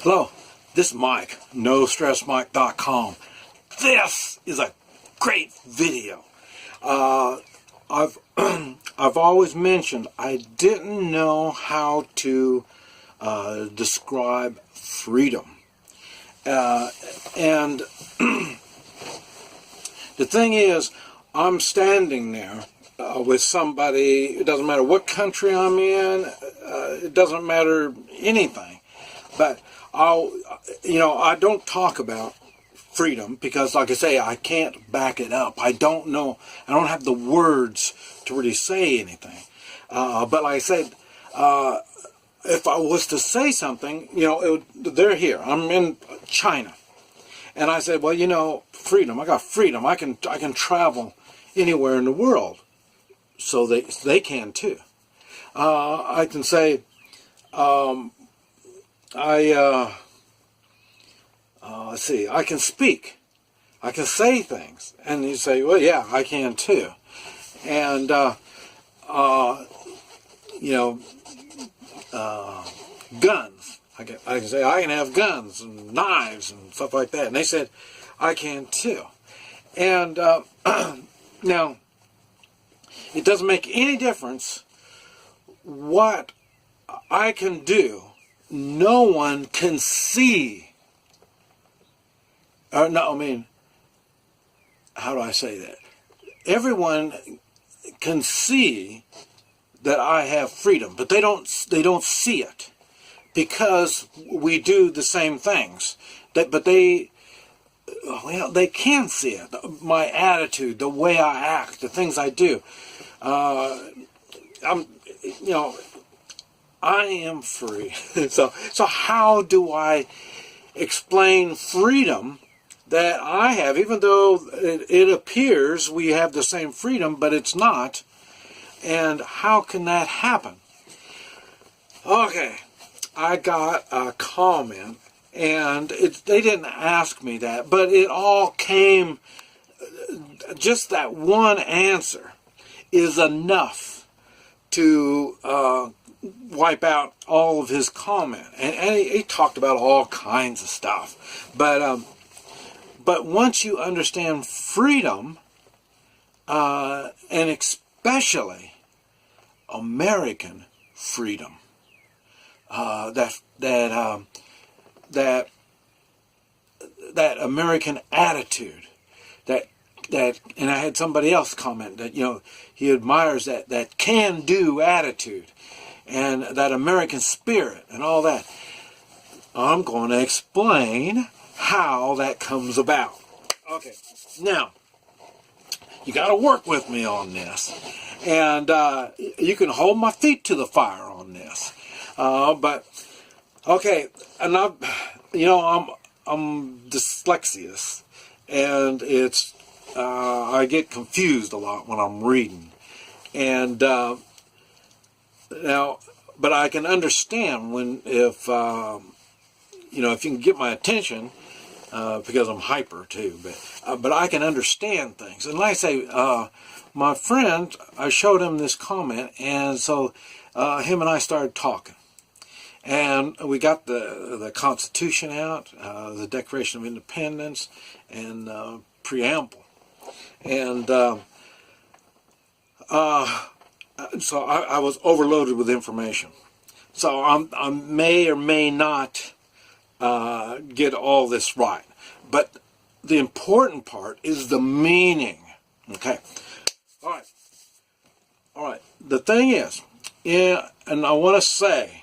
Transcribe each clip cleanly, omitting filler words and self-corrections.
Hello, this is Mike, NoStressMike.com. This is a great video. I've always mentioned I didn't know how to describe freedom. And the thing is, I'm standing there with somebody. It doesn't matter what country I'm in. It doesn't matter anything. But I don't talk about freedom because, like I say, I can't back it up. I don't know. I don't have the words to really say anything. But like I said, if I was to say something, they're here. I'm in China, and I said, well, freedom. I got freedom. I can travel anywhere in the world, so they can too. I can say, let's see, I can speak. I can say things. And you say, well, yeah, I can too. And, guns. I can say, I can have guns and knives and stuff like that. And they said, I can too. And, now, it doesn't make any difference what I can do. No one can see. How do I say that? Everyone can see that I have freedom, but they don't see it because we do the same things. But they can see it. My attitude, the way I act, the things I do. I am free. So how do I explain freedom that I have, even though it appears we have the same freedom, but it's not? And how can that happen? Okay, I got a comment, and they didn't ask me that, but it all came, just that one answer is enough to wipe out all of his comment. And he talked about all kinds of stuff. But once you understand freedom, and especially American freedom, that American attitude, and I had somebody else comment that he admires that can-do attitude and that American spirit and all that. I'm going to explain how that comes about. Okay, now you got to work with me on this, and you can hold my feet to the fire on this. But okay, and I'm dyslexic, and it's I get confused a lot when I'm reading, and now, but I can understand if you can get my attention. Because I'm hyper too, but I can understand things. And like I say, my friend, I showed him this comment, and so him and I started talking, and we got the Constitution out, the Declaration of Independence, and preamble, and so I was overloaded with information. So I may or may not get all this right, but the important part is the meaning. Okay, all right. The thing is, and I want to say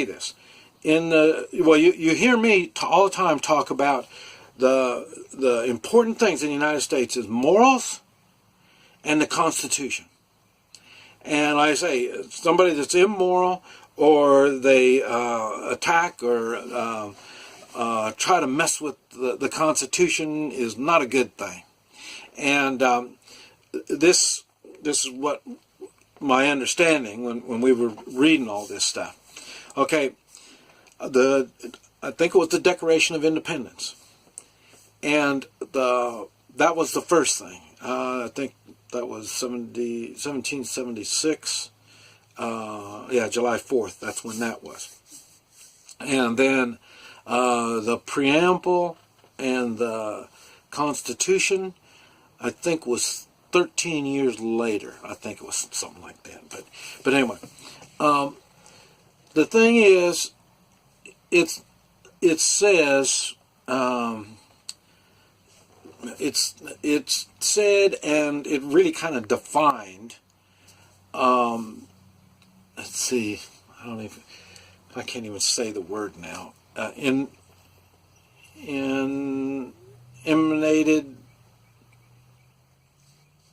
this you hear me all the time talk about the important things in the United States is morals and the Constitution. And like I say, somebody that's immoral, or they attack or try to mess with the Constitution, is not a good thing. And this is what my understanding when we were reading all this stuff. Okay, I think it was the Declaration of Independence, and that was the first thing. I think that was 1776. Yeah, July 4th, that's when that was. And then The preamble and the Constitution, I think, was 13 years later. I think it was something like that. But anyway, the thing is, it says, it's said, and it really kind of defined. Let's see, I can't even say the word now. Emanated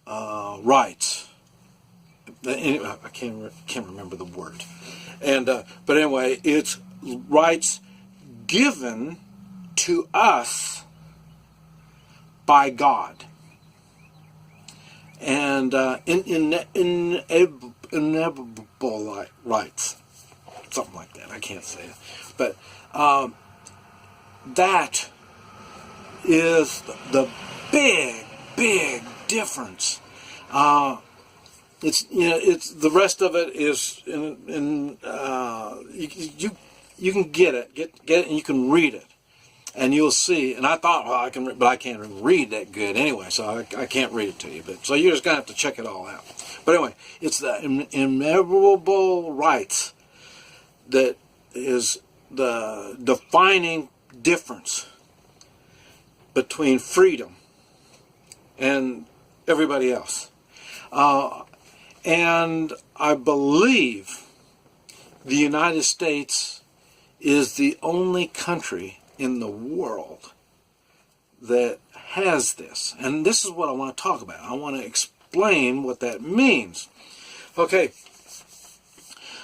rights. I can't remember the word. And but anyway, it's rights given to us by God, and inalienable rights, something like that. I can't say it, but that is the big difference. It's the rest of it is you can get it, and you can read it, and you'll see. And I thought, well, I can, but I can't read that good anyway, so I can't read it to you. But so you're just gonna have to check it all out. But anyway, it's the inalienable rights that is the defining difference between freedom and everybody else. And I believe the United States is the only country in the world that has this. And this is what I want to talk about. I want to explain what that means. Okay.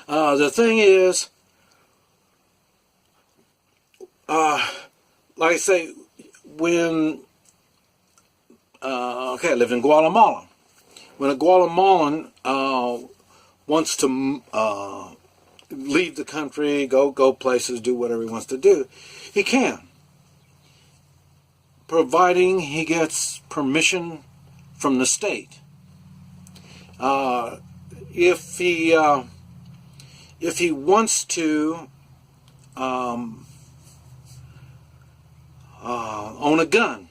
The thing is, like I say, when I lived in Guatemala. When a Guatemalan wants to leave the country, go places, do whatever he wants to do, he can, providing he gets permission from the state. If he wants to own a gun,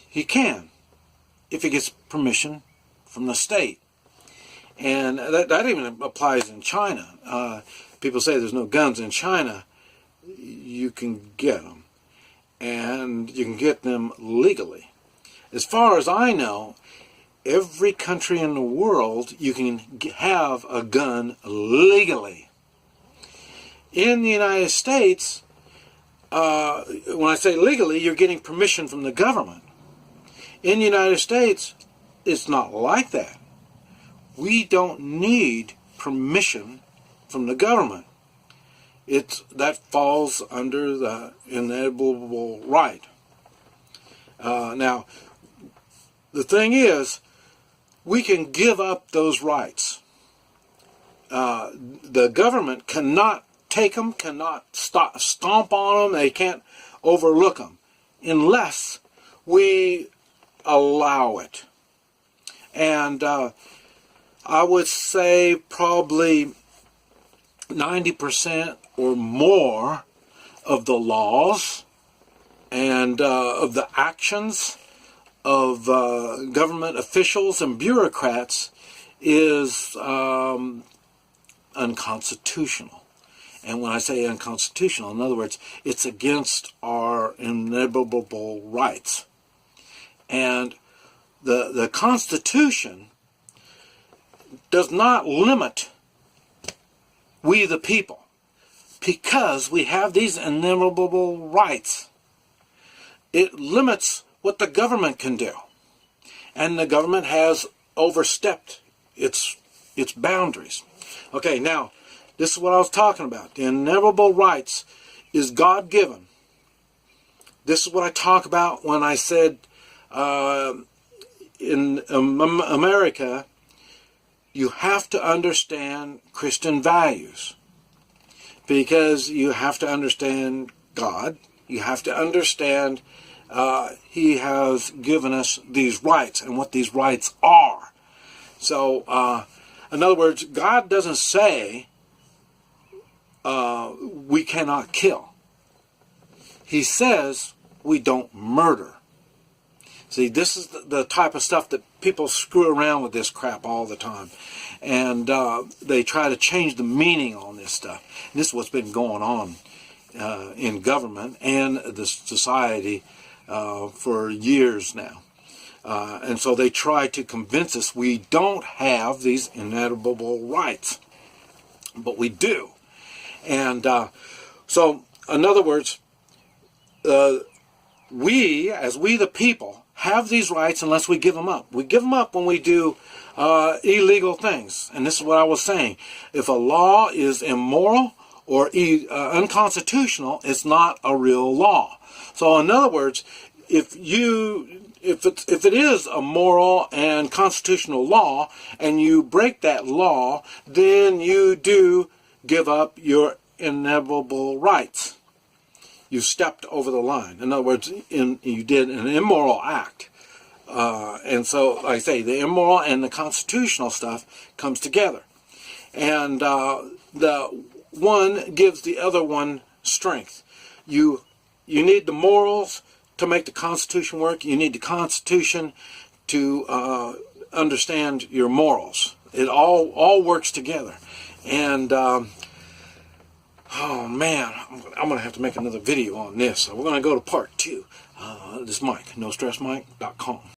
he can, if he gets permission from the state. And that even applies in China. People say there's no guns in China. You can get them. And you can get them legally. As far as I know, every country in the world, you can have a gun legally. In the United States, when I say legally, you're getting permission from the government. In the United States, it's not like that. We don't need permission from the government. That falls under the inalienable right. Now, the thing is, we can give up those rights. The government cannot take them, cannot stomp on them, they can't overlook them, unless we allow it. And I would say probably 90% or more of the laws and of the actions of government officials and bureaucrats is unconstitutional. And when I say unconstitutional, in other words, it's against our inalienable rights. And the Constitution does not limit we the people, because we have these inalienable rights. It limits what the government can do. And the government has overstepped its boundaries. Okay, now, this is what I was talking about. The inalienable rights is God-given. This is what I talk about when I said in America, you have to understand Christian values, because you have to understand God. You have to understand He has given us these rights and what these rights are. So, in other words, God doesn't say we cannot kill. He says we don't murder. See, this is the type of stuff that people screw around with this crap all the time. And they try to change the meaning on this stuff. And this is what's been going on in government and the society for years now. And so they try to convince us we don't have these inalienable rights. But we do. And so, in other words, we, as we the people, have these rights unless we give them up. We give them up when we do illegal things. And this is what I was saying. If a law is immoral or unconstitutional, it's not a real law. So in other words, if it is a moral and constitutional law and you break that law, then you do give up your inalienable rights. You stepped over the line. In other words, you did an immoral act. And so, like I say, the immoral and the constitutional stuff comes together. And the one gives the other one strength. You need the morals to make the Constitution work. You need the Constitution to understand your morals. It all works together. And oh man, I'm going to have to make another video on this. So we're going to go to part 2. This is Mike, NoStressMike.com.